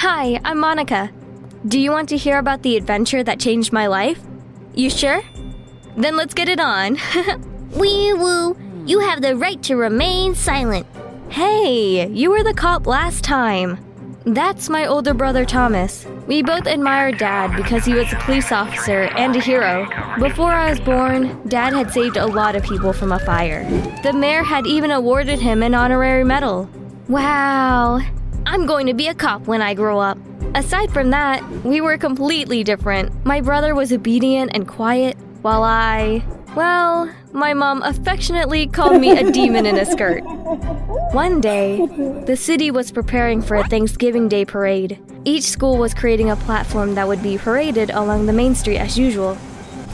Hi, I'm Monica. Do you want to hear about the adventure that changed my life? You sure? Then let's get it on. Wee-woo, you have the right to remain silent. Hey, you were the cop last time. That's my older brother Thomas. We both admired Dad because he was a police officer and a hero. Before I was born, Dad had saved a lot of people from a fire. The mayor had even awarded him an honorary medal. Wow, I'm going to be a cop when I grow up. Aside from that, we were completely different. My brother was obedient and quiet, while my mom affectionately called me a demon in a skirt. One day, the city was preparing for a Thanksgiving Day parade. Each school was creating a platform that would be paraded along the main street as usual.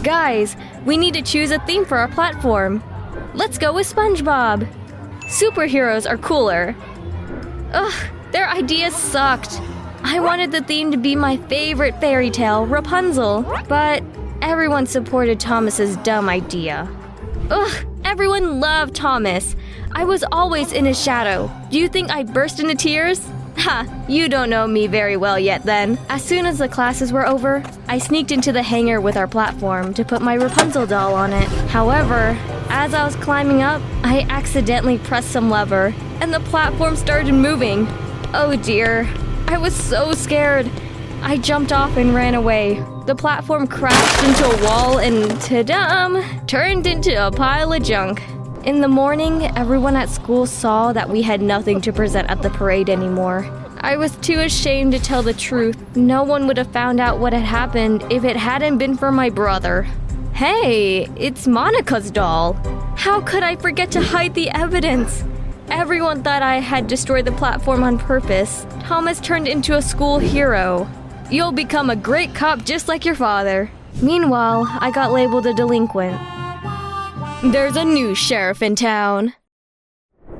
Guys, we need to choose a theme for our platform. Let's go with SpongeBob. Superheroes are cooler. Ugh, their ideas sucked. I wanted the theme to be my favorite fairy tale, Rapunzel, but everyone supported Thomas's dumb idea. Ugh, everyone loved Thomas. I was always in his shadow. Do you think I burst into tears? Ha, you don't know me very well yet then. As soon as the classes were over, I sneaked into the hangar with our platform to put my Rapunzel doll on it. However, as I was climbing up, I accidentally pressed some lever, and the platform started moving. Oh dear, I was so scared. I jumped off and ran away. The platform crashed into a wall and, ta-dam, turned into a pile of junk. In the morning, everyone at school saw that we had nothing to present at the parade anymore. I was too ashamed to tell the truth. No one would have found out what had happened if it hadn't been for my brother. Hey, it's Monica's doll. How could I forget to hide the evidence? Everyone thought I had destroyed the platform on purpose. Thomas turned into a school hero. You'll become a great cop just like your father. Meanwhile, I got labeled a delinquent. There's a new sheriff in town.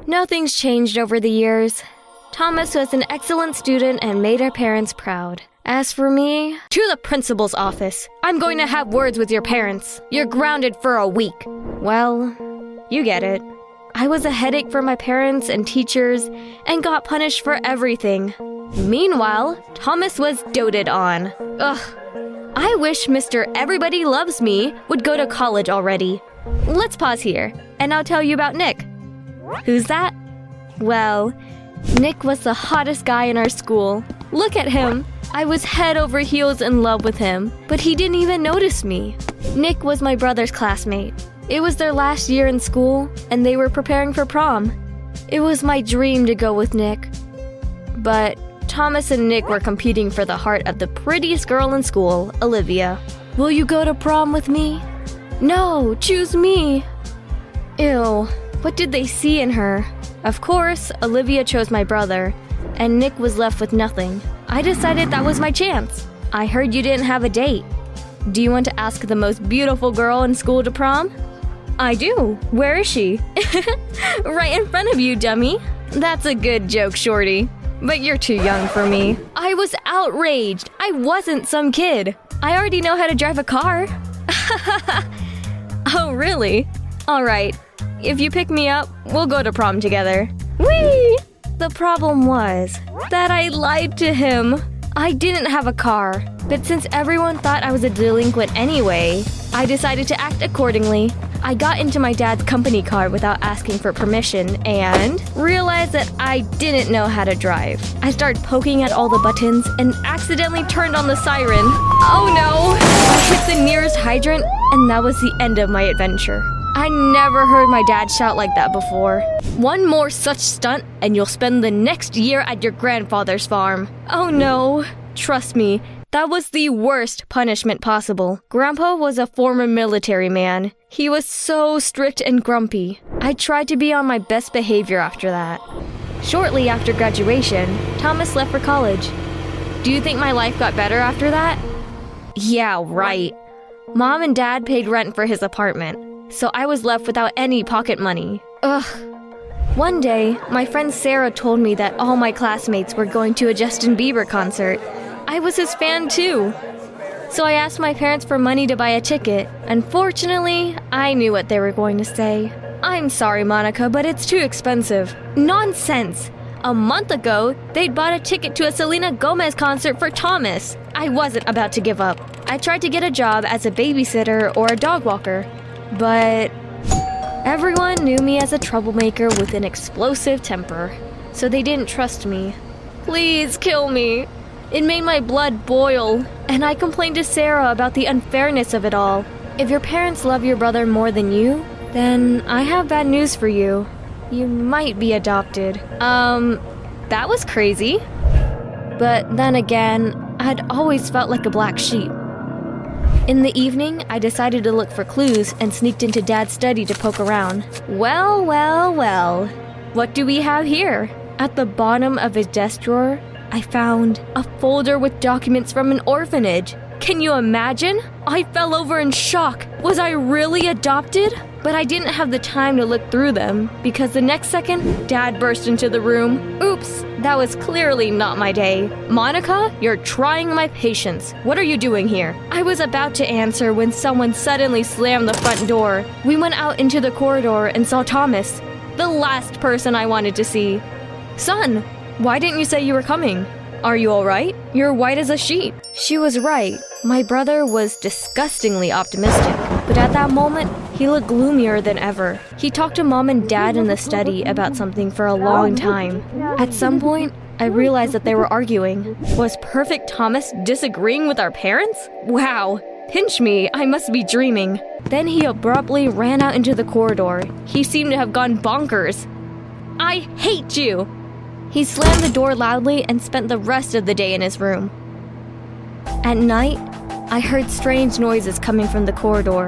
Nothing's changed over the years. Thomas was an excellent student and made our parents proud. As for me, to the principal's office. I'm going to have words with your parents. You're grounded for a week. Well, you get it. I was a headache for my parents and teachers and got punished for everything. Meanwhile, Thomas was doted on. Ugh. I wish Mr. Everybody Loves Me would go to college already. Let's pause here, and I'll tell you about Nick. Who's that? Well, Nick was the hottest guy in our school. Look at him. I was head over heels in love with him, but he didn't even notice me. Nick was my brother's classmate. It was their last year in school, and they were preparing for prom. It was my dream to go with Nick. But Thomas and Nick were competing for the heart of the prettiest girl in school, Olivia. Will you go to prom with me? No, choose me. Ew, what did they see in her? Of course, Olivia chose my brother, and Nick was left with nothing. I decided that was my chance. I heard you didn't have a date. Do you want to ask the most beautiful girl in school to prom? I do. Where is she? Right in front of you, dummy. That's a good joke, shorty. But you're too young for me. I was outraged. I wasn't some kid. I already know how to drive a car. Oh, really? All right. If you pick me up, we'll go to prom together. Whee! The problem was that I lied to him. I didn't have a car, but since everyone thought I was a delinquent anyway, I decided to act accordingly. I got into my dad's company car without asking for permission and realized that I didn't know how to drive. I started poking at all the buttons and accidentally turned on the siren. Oh no! I hit the nearest hydrant and that was the end of my adventure. I never heard my dad shout like that before. One more such stunt and you'll spend the next year at your grandfather's farm. Oh no. Trust me, that was the worst punishment possible. Grandpa was a former military man. He was so strict and grumpy. I tried to be on my best behavior after that. Shortly after graduation, Thomas left for college. Do you think my life got better after that? Yeah, right. Mom and Dad paid rent for his apartment, so I was left without any pocket money. Ugh. One day, my friend Sarah told me that all my classmates were going to a Justin Bieber concert. I was his fan too. So I asked my parents for money to buy a ticket. Unfortunately, I knew what they were going to say. I'm sorry, Monica, but it's too expensive. Nonsense! A month ago, they'd bought a ticket to a Selena Gomez concert for Thomas. I wasn't about to give up. I tried to get a job as a babysitter or a dog walker, but everyone knew me as a troublemaker with an explosive temper, so they didn't trust me. Please kill me. It made my blood boil, and I complained to Sarah about the unfairness of it all. If your parents love your brother more than you, then I have bad news for you. You might be adopted. That was crazy. But then again, I'd always felt like a black sheep. In the evening, I decided to look for clues and sneaked into Dad's study to poke around. Well, well, well. What do we have here? At the bottom of his desk drawer, I found a folder with documents from an orphanage. Can you imagine? I fell over in shock. Was I really adopted? But I didn't have the time to look through them, because the next second, Dad burst into the room. Oops, that was clearly not my day. Monica, you're trying my patience. What are you doing here? I was about to answer when someone suddenly slammed the front door. We went out into the corridor and saw Thomas, the last person I wanted to see. Son, why didn't you say you were coming? Are you all right? You're white as a sheet. She was right. My brother was disgustingly optimistic, but at that moment, he looked gloomier than ever. He talked to Mom and Dad in the study about something for a long time. At some point, I realized that they were arguing. Was Perfect Thomas disagreeing with our parents? Wow, pinch me, I must be dreaming. Then he abruptly ran out into the corridor. He seemed to have gone bonkers. I hate you! He slammed the door loudly and spent the rest of the day in his room. At night, I heard strange noises coming from the corridor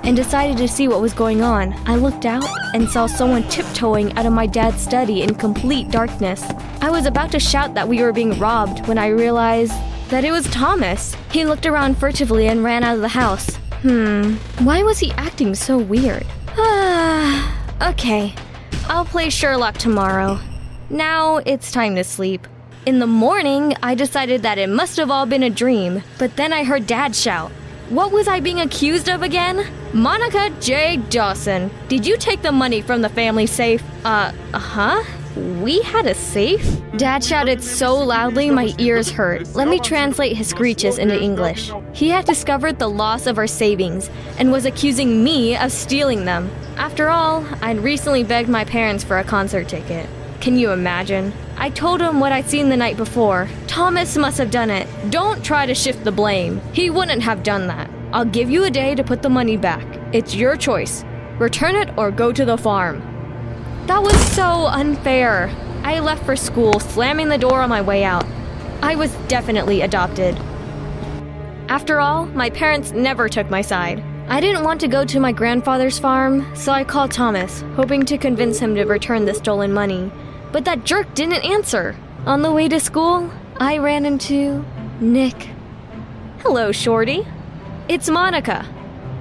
and decided to see what was going on. I looked out and saw someone tiptoeing out of my dad's study in complete darkness. I was about to shout that we were being robbed when I realized that it was Thomas. He looked around furtively and ran out of the house. Why was he acting so weird? Okay, I'll play Sherlock tomorrow. Now it's time to sleep. In the morning, I decided that it must have all been a dream, but then I heard Dad shout. What was I being accused of again? Monica J. Dawson, did you take the money from the family safe? We had a safe? Dad shouted so loudly my ears hurt. Let me translate his screeches into English. He had discovered the loss of our savings and was accusing me of stealing them. After all, I'd recently begged my parents for a concert ticket. Can you imagine? I told him what I'd seen the night before. Thomas must have done it. Don't try to shift the blame. He wouldn't have done that. I'll give you a day to put the money back. It's your choice. Return it or go to the farm. That was so unfair. I left for school, slamming the door on my way out. I was definitely adopted. After all, my parents never took my side. I didn't want to go to my grandfather's farm, so I called Thomas, hoping to convince him to return the stolen money. But that jerk didn't answer. On the way to school, I ran into Nick. Hello, Shorty. It's Monica.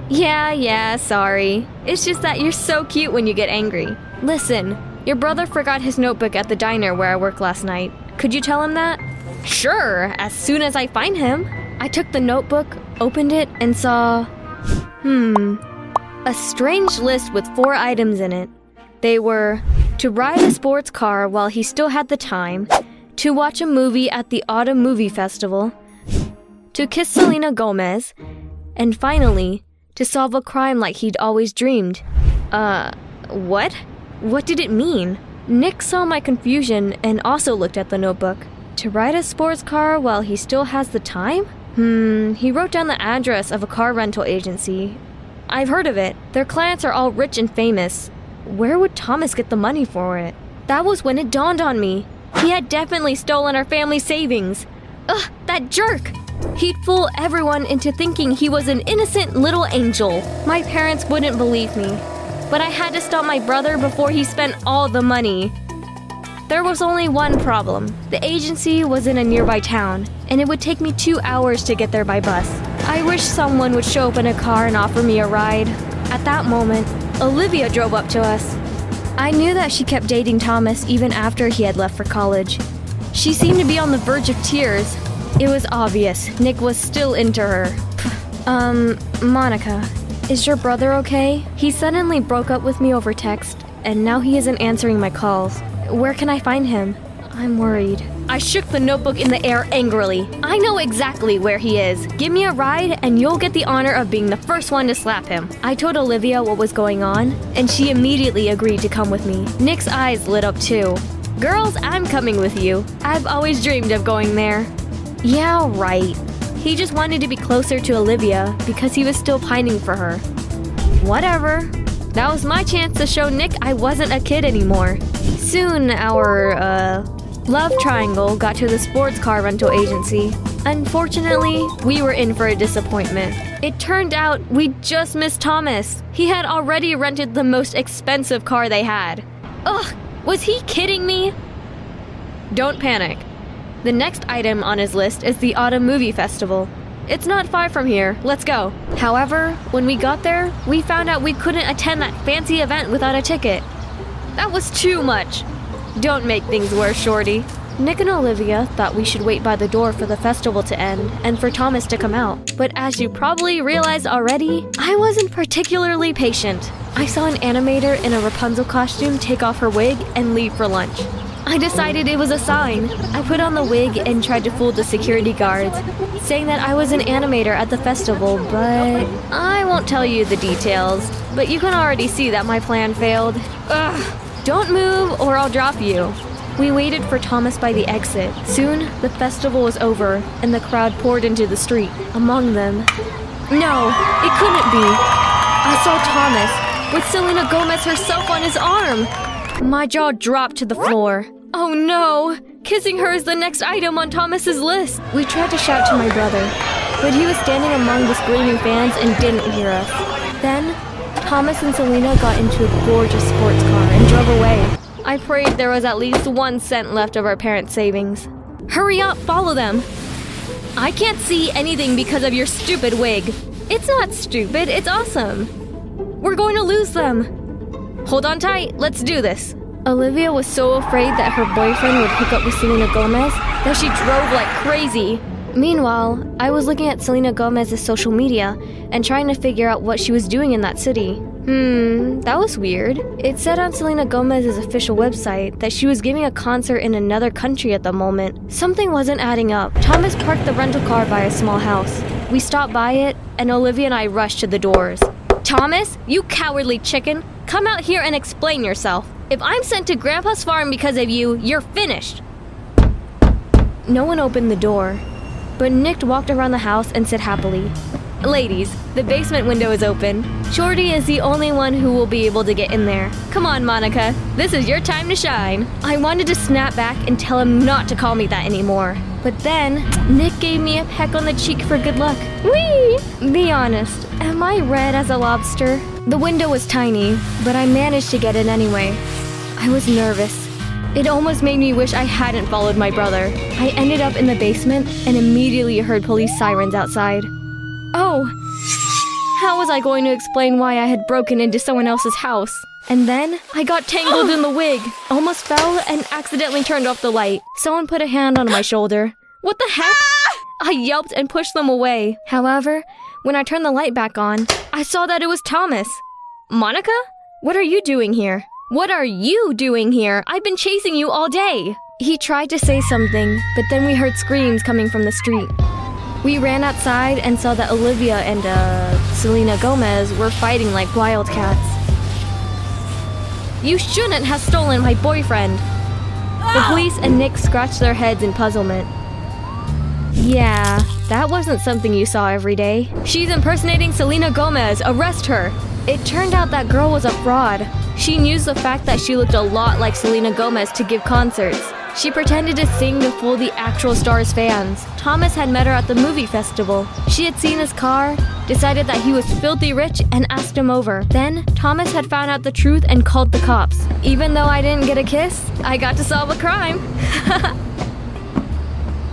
Yeah, sorry. It's just that you're so cute when you get angry. Listen, your brother forgot his notebook at the diner where I worked last night. Could you tell him that? Sure, as soon as I find him. I took the notebook, opened it, and saw... a strange list with 4 items in it. They were to ride a sports car while he still had the time, to watch a movie at the Autumn Movie Festival, to kiss Selena Gomez, and finally, to solve a crime like he'd always dreamed. What? What did it mean? Nick saw my confusion and also looked at the notebook. To ride a sports car while he still has the time? He wrote down the address of a car rental agency. I've heard of it. Their clients are all rich and famous. Where would Thomas get the money for it? That was when it dawned on me. He had definitely stolen our family savings. Ugh, that jerk! He'd fool everyone into thinking he was an innocent little angel. My parents wouldn't believe me. But I had to stop my brother before he spent all the money. There was only one problem. The agency was in a nearby town, and it would take me 2 hours to get there by bus. I wish someone would show up in a car and offer me a ride. At that moment, Olivia drove up to us. I knew that she kept dating Thomas even after he had left for college. She seemed to be on the verge of tears. It was obvious Nick was still into her. Monica, is your brother okay? He suddenly broke up with me over text, and now he isn't answering my calls. Where can I find him? I'm worried. I shook the notebook in the air angrily. I know exactly where he is. Give me a ride and you'll get the honor of being the first one to slap him. I told Olivia what was going on, and she immediately agreed to come with me. Nick's eyes lit up too. Girls, I'm coming with you. I've always dreamed of going there. Yeah, right. He just wanted to be closer to Olivia because he was still pining for her. Whatever. That was my chance to show Nick I wasn't a kid anymore. Soon our, love triangle got to the sports car rental agency. Unfortunately, we were in for a disappointment. It turned out we just missed Thomas. He had already rented the most expensive car they had. Ugh, was he kidding me? Don't panic. The next item on his list is the Autumn Movie Festival. It's not far from here. Let's go. However, when we got there, we found out we couldn't attend that fancy event without a ticket. That was too much. Don't make things worse, Shorty. Nick and Olivia thought we should wait by the door for the festival to end and for Thomas to come out. But as you probably realized already, I wasn't particularly patient. I saw an animator in a Rapunzel costume take off her wig and leave for lunch. I decided it was a sign. I put on the wig and tried to fool the security guards, saying that I was an animator at the festival, but I won't tell you the details. But you can already see that my plan failed. Ugh. Don't move or I'll drop you. We waited for Thomas by the exit. Soon, the festival was over and the crowd poured into the street. Among them... No, it couldn't be. I saw Thomas with Selena Gomez herself on his arm. My jaw dropped to the floor. Oh no! Kissing her is the next item on Thomas's list. We tried to shout to my brother, but he was standing among the screaming fans and didn't hear us. Then, Thomas and Selena got into a gorgeous sports car and drove away. I prayed there was at least 1 cent left of our parents' savings. Hurry up, follow them! I can't see anything because of your stupid wig. It's not stupid, it's awesome. We're going to lose them. Hold on tight, let's do this. Olivia was so afraid that her boyfriend would hook up with Selena Gomez that she drove like crazy. Meanwhile, I was looking at Selena Gomez's social media and trying to figure out what she was doing in that city. That was weird. It said on Selena Gomez's official website that she was giving a concert in another country at the moment. Something wasn't adding up. Thomas parked the rental car by a small house. We stopped by it, and Olivia and I rushed to the doors. Thomas, you cowardly chicken! Come out here and explain yourself. If I'm sent to Grandpa's farm because of you, you're finished. No one opened the door, but Nick walked around the house and said happily, Ladies, the basement window is open. Shorty is the only one who will be able to get in there. Come on, Monica. This is your time to shine. I wanted to snap back and tell him not to call me that anymore. But then, Nick gave me a peck on the cheek for good luck. Whee! Be honest, am I red as a lobster? The window was tiny, but I managed to get in anyway. I was nervous. It almost made me wish I hadn't followed my brother. I ended up in the basement and immediately heard police sirens outside. Oh, how was I going to explain why I had broken into someone else's house? And then I got tangled in the wig, almost fell and accidentally turned off the light. Someone put a hand on my shoulder. What the heck? I yelped and pushed them away. However, when I turned the light back on, I saw that it was Thomas. Monica? What are you doing here? What are you doing here? I've been chasing you all day. He tried to say something, but then we heard screams coming from the street. We ran outside and saw that Olivia and, Selena Gomez were fighting like wildcats. You shouldn't have stolen my boyfriend. The police and Nick scratched their heads in puzzlement. Yeah, that wasn't something you saw every day. She's impersonating Selena Gomez. Arrest her. It turned out that girl was a fraud. She used the fact that she looked a lot like Selena Gomez to give concerts. She pretended to sing to fool the actual star's fans. Thomas had met her at the movie festival. She had seen his car, decided that he was filthy rich, and asked him over. Then, Thomas had found out the truth and called the cops. Even though I didn't get a kiss, I got to solve a crime.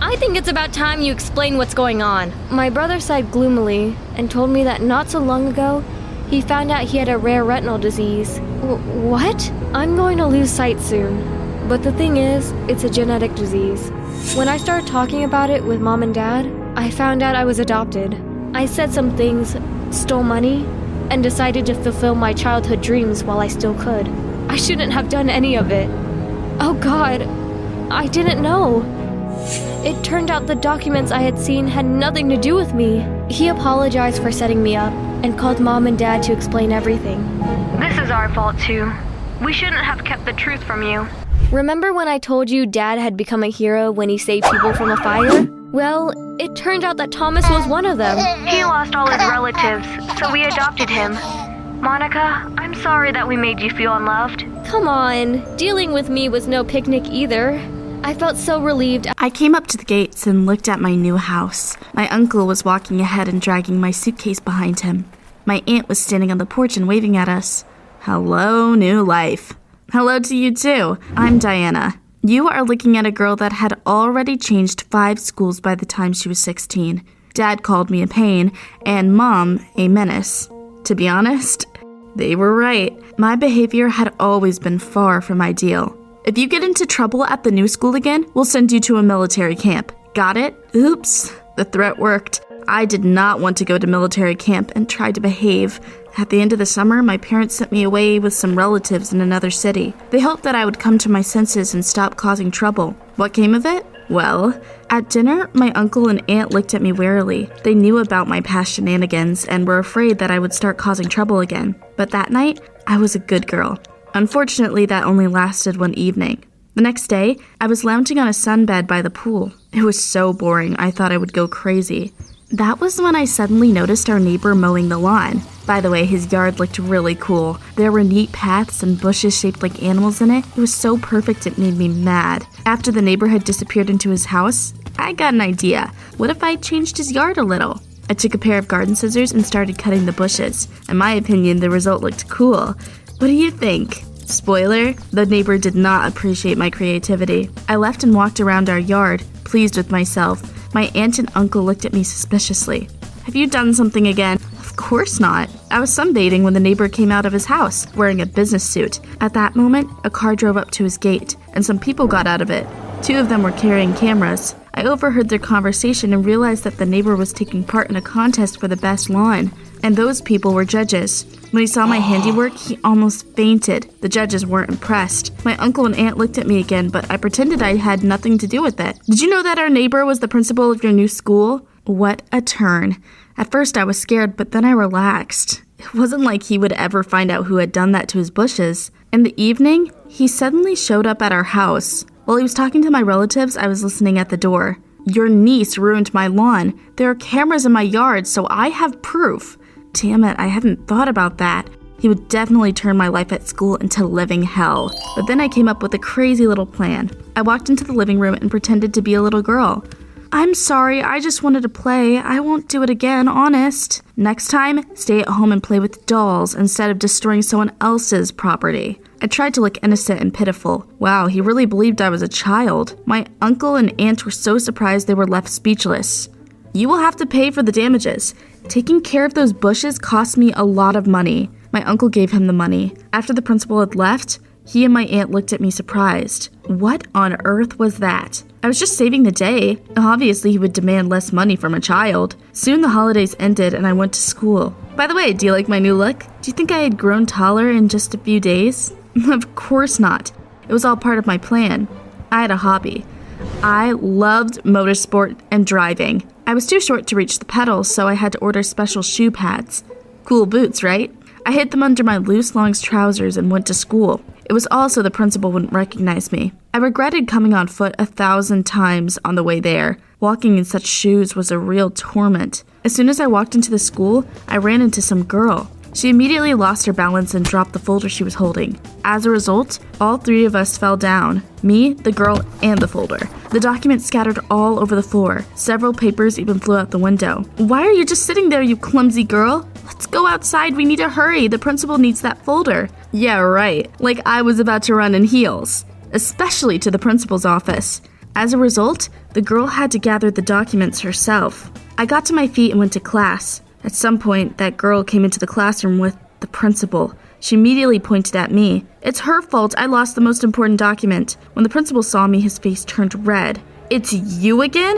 I think it's about time you explain what's going on. My brother sighed gloomily and told me that not so long ago, he found out he had a rare retinal disease. What? I'm going to lose sight soon. But the thing is, it's a genetic disease. When I started talking about it with Mom and Dad, I found out I was adopted. I said some things, stole money, and decided to fulfill my childhood dreams while I still could. I shouldn't have done any of it. Oh God, I didn't know. It turned out the documents I had seen had nothing to do with me. He apologized for setting me up and called Mom and Dad to explain everything. This is our fault too. We shouldn't have kept the truth from you. Remember when I told you Dad had become a hero when he saved people from a fire? Well, it turned out that Thomas was one of them. He lost all his relatives, so we adopted him. Monica, I'm sorry that we made you feel unloved. Come on, dealing with me was no picnic either. I felt so relieved. I came up to the gates and looked at my new house. My uncle was walking ahead and dragging my suitcase behind him. My aunt was standing on the porch and waving at us. Hello, new life. Hello to you too. I'm Diana. You are looking at a girl that had already changed 5 schools by the time she was 16. Dad called me a pain, and Mom a menace. To be honest, they were right. My behavior had always been far from ideal. If you get into trouble at the new school again, we'll send you to a military camp. Got it? Oops. The threat worked. I did not want to go to military camp and tried to behave. At the end of the summer, my parents sent me away with some relatives in another city. They hoped that I would come to my senses and stop causing trouble. What came of it? Well, at dinner, my uncle and aunt looked at me warily. They knew about my past shenanigans and were afraid that I would start causing trouble again. But that night, I was a good girl. Unfortunately, that only lasted one evening. The next day, I was lounging on a sunbed by the pool. It was so boring, I thought I would go crazy. That was when I suddenly noticed our neighbor mowing the lawn. By the way, his yard looked really cool. There were neat paths and bushes shaped like animals in it. It was so perfect it made me mad. After the neighbor had disappeared into his house, I got an idea. What if I changed his yard a little? I took a pair of garden scissors and started cutting the bushes. In my opinion, the result looked cool. What do you think? Spoiler, the neighbor did not appreciate my creativity. I left and walked around our yard, pleased with myself. My aunt and uncle looked at me suspiciously. Have you done something again? Of course not. I was sunbathing when the neighbor came out of his house, wearing a business suit. At that moment, a car drove up to his gate, and some people got out of it. 2 of them were carrying cameras. I overheard their conversation and realized that the neighbor was taking part in a contest for the best lawn, and those people were judges. When he saw my handiwork, he almost fainted. The judges weren't impressed. My uncle and aunt looked at me again, but I pretended I had nothing to do with it. Did you know that our neighbor was the principal of your new school? What a turn. At first I was scared, but then I relaxed. It wasn't like he would ever find out who had done that to his bushes. In the evening, he suddenly showed up at our house. While he was talking to my relatives, I was listening at the door. Your niece ruined my lawn. There are cameras in my yard, so I have proof. Damn it, I hadn't thought about that. He would definitely turn my life at school into living hell. But then I came up with a crazy little plan. I walked into the living room and pretended to be a little girl. I'm sorry, I just wanted to play. I won't do it again, honest. Next time, stay at home and play with dolls instead of destroying someone else's property. I tried to look innocent and pitiful. Wow, he really believed I was a child. My uncle and aunt were so surprised they were left speechless. You will have to pay for the damages. Taking care of those bushes cost me a lot of money. My uncle gave him the money. After the principal had left, he and my aunt looked at me surprised. What on earth was that? I was just saving the day. Obviously, he would demand less money from a child. Soon the holidays ended and I went to school. By the way, do you like my new look? Do you think I had grown taller in just a few days? Of course not. It was all part of my plan. I had a hobby. I loved motorsport and driving. I was too short to reach the pedals, so I had to order special shoe pads. Cool boots, right? I hid them under my loose long trousers and went to school. It was all so the principal wouldn't recognize me. I regretted coming on foot 1,000 times on the way there. Walking in such shoes was a real torment. As soon as I walked into the school, I ran into some girl. She immediately lost her balance and dropped the folder she was holding. As a result, all 3 of us fell down. Me, the girl, and the folder. The documents scattered all over the floor. Several papers even flew out the window. Why are you just sitting there, you clumsy girl? Let's go outside, we need to hurry. The principal needs that folder. Yeah, right. Like I was about to run in heels. Especially to the principal's office. As a result, the girl had to gather the documents herself. I got to my feet and went to class. At some point, that girl came into the classroom with the principal. She immediately pointed at me. It's her fault I lost the most important document. When the principal saw me, his face turned red. It's you again?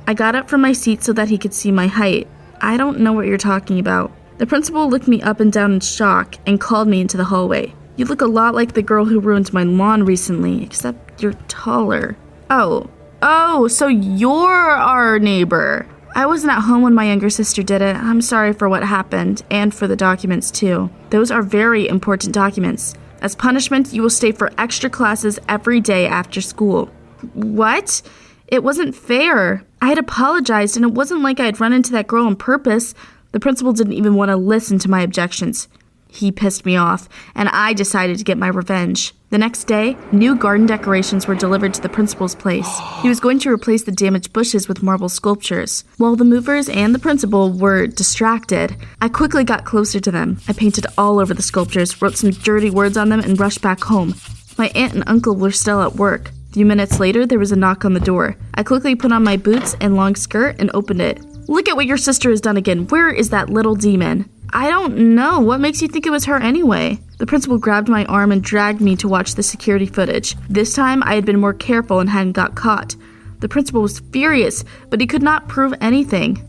I got up from my seat so that he could see my height. I don't know what you're talking about. The principal looked me up and down in shock and called me into the hallway. You look a lot like the girl who ruined my lawn recently, except you're taller. Oh, so you're our neighbor. I wasn't at home when my younger sister did it. I'm sorry for what happened, and for the documents too. Those are very important documents. As punishment, you will stay for extra classes every day after school. What? It wasn't fair. I had apologized, and it wasn't like I had run into that girl on purpose. The principal didn't even want to listen to my objections. He pissed me off, and I decided to get my revenge. The next day, new garden decorations were delivered to the principal's place. He was going to replace the damaged bushes with marble sculptures. While the movers and the principal were distracted, I quickly got closer to them. I painted all over the sculptures, wrote some dirty words on them, and rushed back home. My aunt and uncle were still at work. A few minutes later, there was a knock on the door. I quickly put on my boots and long skirt and opened it. Look at what your sister has done again. Where is that little demon? I don't know. What makes you think it was her anyway? The principal grabbed my arm and dragged me to watch the security footage. This time, I had been more careful and hadn't got caught. The principal was furious, but he could not prove anything.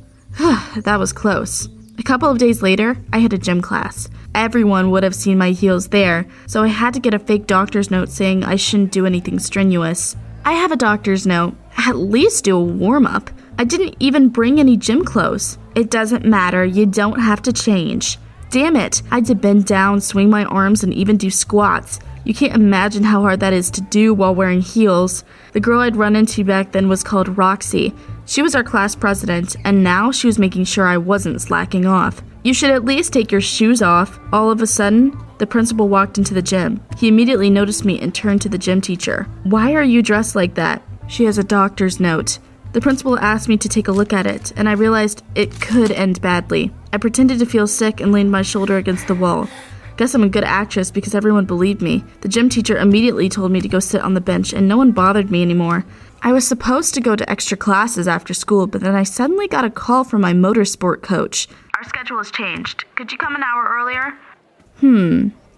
That was close. A couple of days later, I had a gym class. Everyone would have seen my heels there, so I had to get a fake doctor's note saying I shouldn't do anything strenuous. I have a doctor's note. At least do a warm-up. I didn't even bring any gym clothes. It doesn't matter, you don't have to change. Damn it, I had to bend down, swing my arms, and even do squats. You can't imagine how hard that is to do while wearing heels. The girl I'd run into back then was called Roxy. She was our class president, and now she was making sure I wasn't slacking off. You should at least take your shoes off. All of a sudden, the principal walked into the gym. He immediately noticed me and turned to the gym teacher. Why are you dressed like that? She has a doctor's note. The principal asked me to take a look at it, and I realized it could end badly. I pretended to feel sick and leaned my shoulder against the wall. Guess I'm a good actress because everyone believed me. The gym teacher immediately told me to go sit on the bench, and no one bothered me anymore. I was supposed to go to extra classes after school, but then I suddenly got a call from my motorsport coach. Our schedule has changed. Could you come an hour earlier?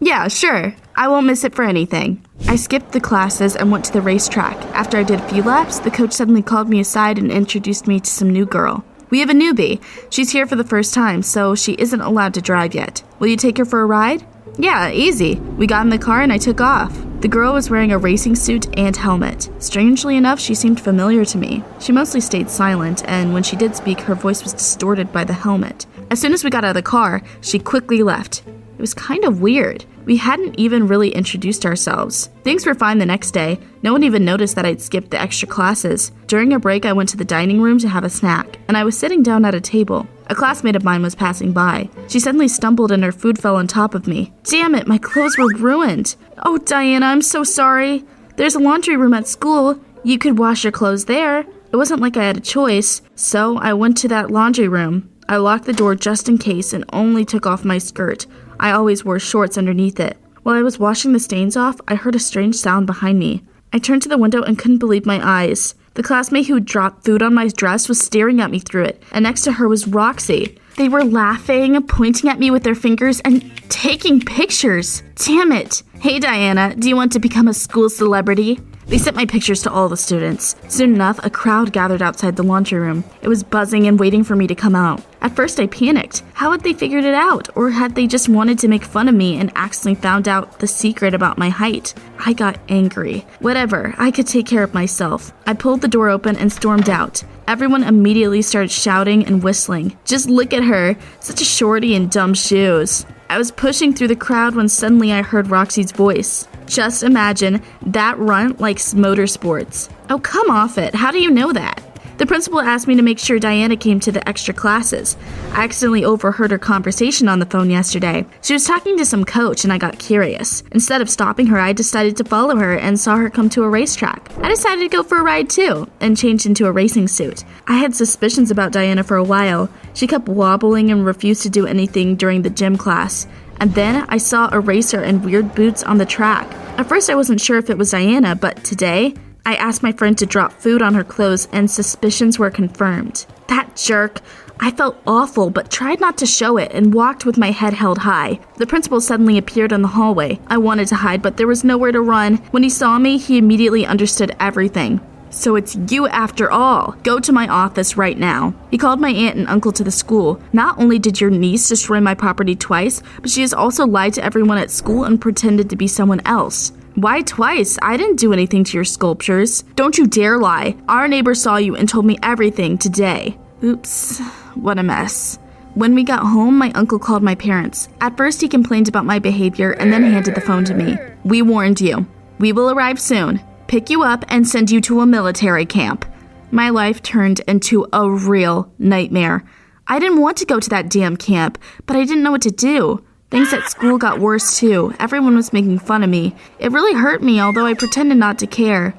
Yeah, sure. I won't miss it for anything. I skipped the classes and went to the racetrack. After I did a few laps, the coach suddenly called me aside and introduced me to some new girl. We have a newbie. She's here for the first time, so she isn't allowed to drive yet. Will you take her for a ride? Yeah, easy. We got in the car and I took off. The girl was wearing a racing suit and helmet. Strangely enough, she seemed familiar to me. She mostly stayed silent, and when she did speak, her voice was distorted by the helmet. As soon as we got out of the car, she quickly left. It was kind of weird. We hadn't even really introduced ourselves. Things were fine the next day. No one even noticed that I'd skipped the extra classes. During a break, I went to the dining room to have a snack, and I was sitting down at a table. A classmate of mine was passing by. She suddenly stumbled and her food fell on top of me. Damn it, my clothes were ruined. Oh, Diana, I'm so sorry. There's a laundry room at school. You could wash your clothes there. It wasn't like I had a choice, so I went to that laundry room. I locked the door just in case and only took off my skirt. I always wore shorts underneath it. While I was washing the stains off, I heard a strange sound behind me. I turned to the window and couldn't believe my eyes. The classmate who dropped food on my dress was staring at me through it, and next to her was Roxy. They were laughing, pointing at me with their fingers, and taking pictures. Damn it. Hey Diana, do you want to become a school celebrity? They sent my pictures to all the students. Soon enough, a crowd gathered outside the laundry room. It was buzzing and waiting for me to come out. At first, I panicked. How had they figured it out? Or had they just wanted to make fun of me and accidentally found out the secret about my height? I got angry. Whatever, I could take care of myself. I pulled the door open and stormed out. Everyone immediately started shouting and whistling. Just look at her, such a shorty in dumb shoes. I was pushing through the crowd when suddenly I heard Roxy's voice. Just imagine, that runt likes motorsports. Oh, come off it. How do you know that? The principal asked me to make sure Diana came to the extra classes. I accidentally overheard her conversation on the phone yesterday. She was talking to some coach and I got curious. Instead of stopping her, I decided to follow her and saw her come to a racetrack. I decided to go for a ride too and changed into a racing suit. I had suspicions about Diana for a while. She kept wobbling and refused to do anything during the gym class. And then I saw a racer in weird boots on the track. At first I wasn't sure if it was Diana, but today, I asked my friend to drop food on her clothes and suspicions were confirmed. That jerk. I felt awful but tried not to show it and walked with my head held high. The principal suddenly appeared in the hallway. I wanted to hide, but there was nowhere to run. When he saw me, he immediately understood everything. So it's you after all. Go to my office right now. He called my aunt and uncle to the school. Not only did your niece destroy my property twice, but she has also lied to everyone at school and pretended to be someone else. Why twice? I didn't do anything to your sculptures. Don't you dare lie. Our neighbor saw you and told me everything today. Oops, what a mess. When we got home, my uncle called my parents. At first, he complained about my behavior and then handed the phone to me. We warned you. We will arrive soon, pick you up, and send you to a military camp. My life turned into a real nightmare. I didn't want to go to that damn camp, but I didn't know what to do. Things at school got worse too. Everyone was making fun of me. It really hurt me, although I pretended not to care.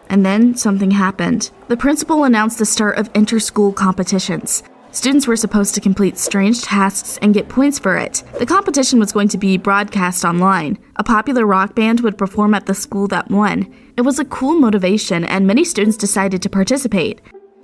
And then something happened. The principal announced the start of inter-school competitions. Students were supposed to complete strange tasks and get points for it. The competition was going to be broadcast online. A popular rock band would perform at the school that won. It was a cool motivation, and many students decided to participate.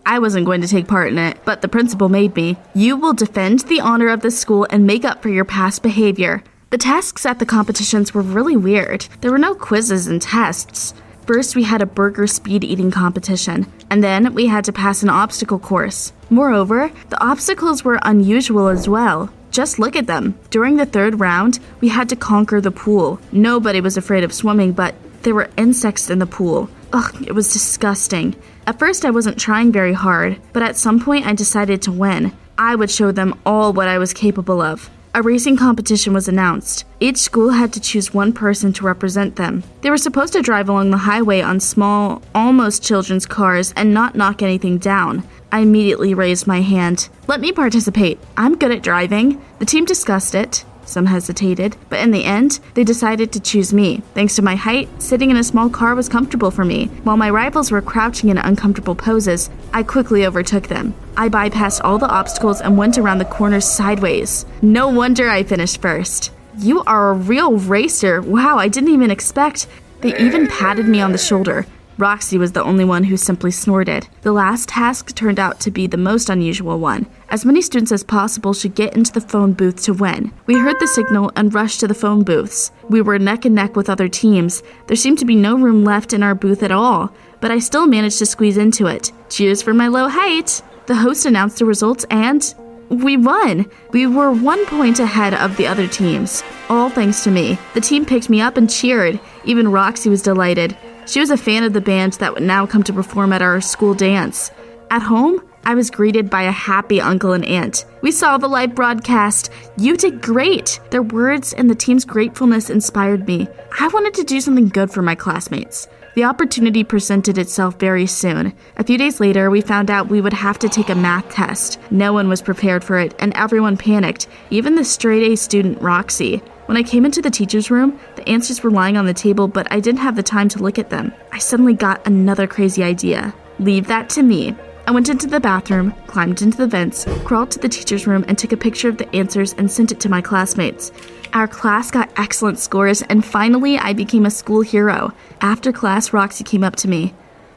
I wasn't going to take part in it, but the principal made me. You will defend the honor of the school and make up for your past behavior. The tasks at the competitions were really weird. There were no quizzes and tests. First, we had a burger speed eating competition, and then we had to pass an obstacle course. Moreover, the obstacles were unusual as well. Just look at them. During the third round, we had to conquer the pool. Nobody was afraid of swimming, but there were insects in the pool. Ugh, it was disgusting. At first, I wasn't trying very hard, but at some point, I decided to win. I would show them all what I was capable of. A racing competition was announced. Each school had to choose one person to represent them. They were supposed to drive along the highway on small, almost children's cars and not knock anything down. I immediately raised my hand. Let me participate. I'm good at driving. The team discussed it. Some hesitated, but in the end, they decided to choose me. Thanks to my height, sitting in a small car was comfortable for me. While my rivals were crouching in uncomfortable poses, I quickly overtook them. I bypassed all the obstacles and went around the corners sideways. No wonder I finished first. You are a real racer. Wow, I didn't even expect. They even patted me on the shoulder. Roxy was the only one who simply snorted. The last task turned out to be the most unusual one. As many students as possible should get into the phone booth to win. We heard the signal and rushed to the phone booths. We were neck and neck with other teams. There seemed to be no room left in our booth at all, but I still managed to squeeze into it. Cheers for my low height! The host announced the results and we won! We were 1 point ahead of the other teams. All thanks to me. The team picked me up and cheered. Even Roxy was delighted. She was a fan of the band that would now come to perform at our school dance. At home, I was greeted by a happy uncle and aunt. We saw the live broadcast. You did great! Their words and the team's gratefulness inspired me. I wanted to do something good for my classmates. The opportunity presented itself very soon. A few days later, we found out we would have to take a math test. No one was prepared for it, and everyone panicked, even the straight-A student Roxy. When I came into the teacher's room, the answers were lying on the table, but I didn't have the time to look at them. I suddenly got another crazy idea. Leave that to me. I went into the bathroom, climbed into the vents, crawled to the teacher's room, and took a picture of the answers and sent it to my classmates. Our class got excellent scores, and finally I became a school hero. After class, Roxy came up to me.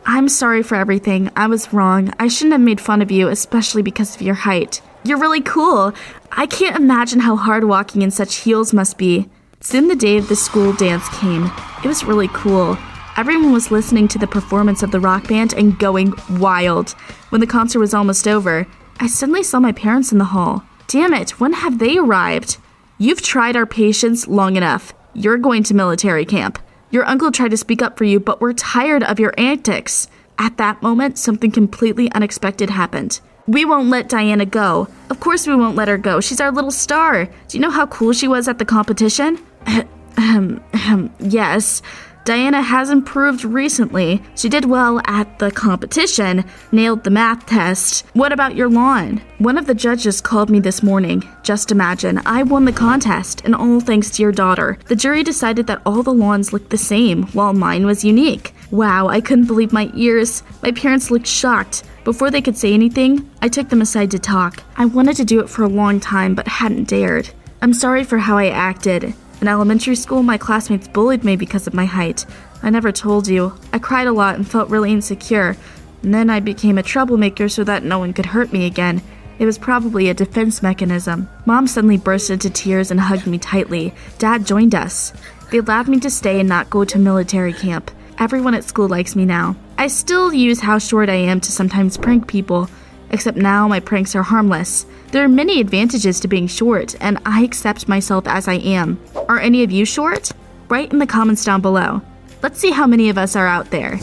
I'm sorry for everything. I was wrong. I shouldn't have made fun of you, especially because of your height. You're really cool. I can't imagine how hard walking in such heels must be. Soon the day of the school dance came. It was really cool. Everyone was listening to the performance of the rock band and going wild. When the concert was almost over, I suddenly saw my parents in the hall. Damn it, when have they arrived? You've tried our patience long enough. You're going to military camp. Your uncle tried to speak up for you, but we're tired of your antics. At that moment, something completely unexpected happened. We won't let Diana go. Of course we won't let her go. She's our little star. Do you know how cool she was at the competition? Yes. Diana has improved recently. She did well at the competition, nailed the math test. What about your lawn? One of the judges called me this morning. Just imagine, I won the contest, and all thanks to your daughter. The jury decided that all the lawns looked the same, while mine was unique. Wow, I couldn't believe my ears. My parents looked shocked. Before they could say anything, I took them aside to talk. I wanted to do it for a long time, but hadn't dared. I'm sorry for how I acted. In elementary school, my classmates bullied me because of my height. I never told you. I cried a lot and felt really insecure. And then I became a troublemaker so that no one could hurt me again. It was probably a defense mechanism. Mom suddenly burst into tears and hugged me tightly. Dad joined us. They allowed me to stay and not go to military camp. Everyone at school likes me now. I still use how short I am to sometimes prank people, except now my pranks are harmless. There are many advantages to being short, and I accept myself as I am. Are any of you short? Write in the comments down below. Let's see how many of us are out there.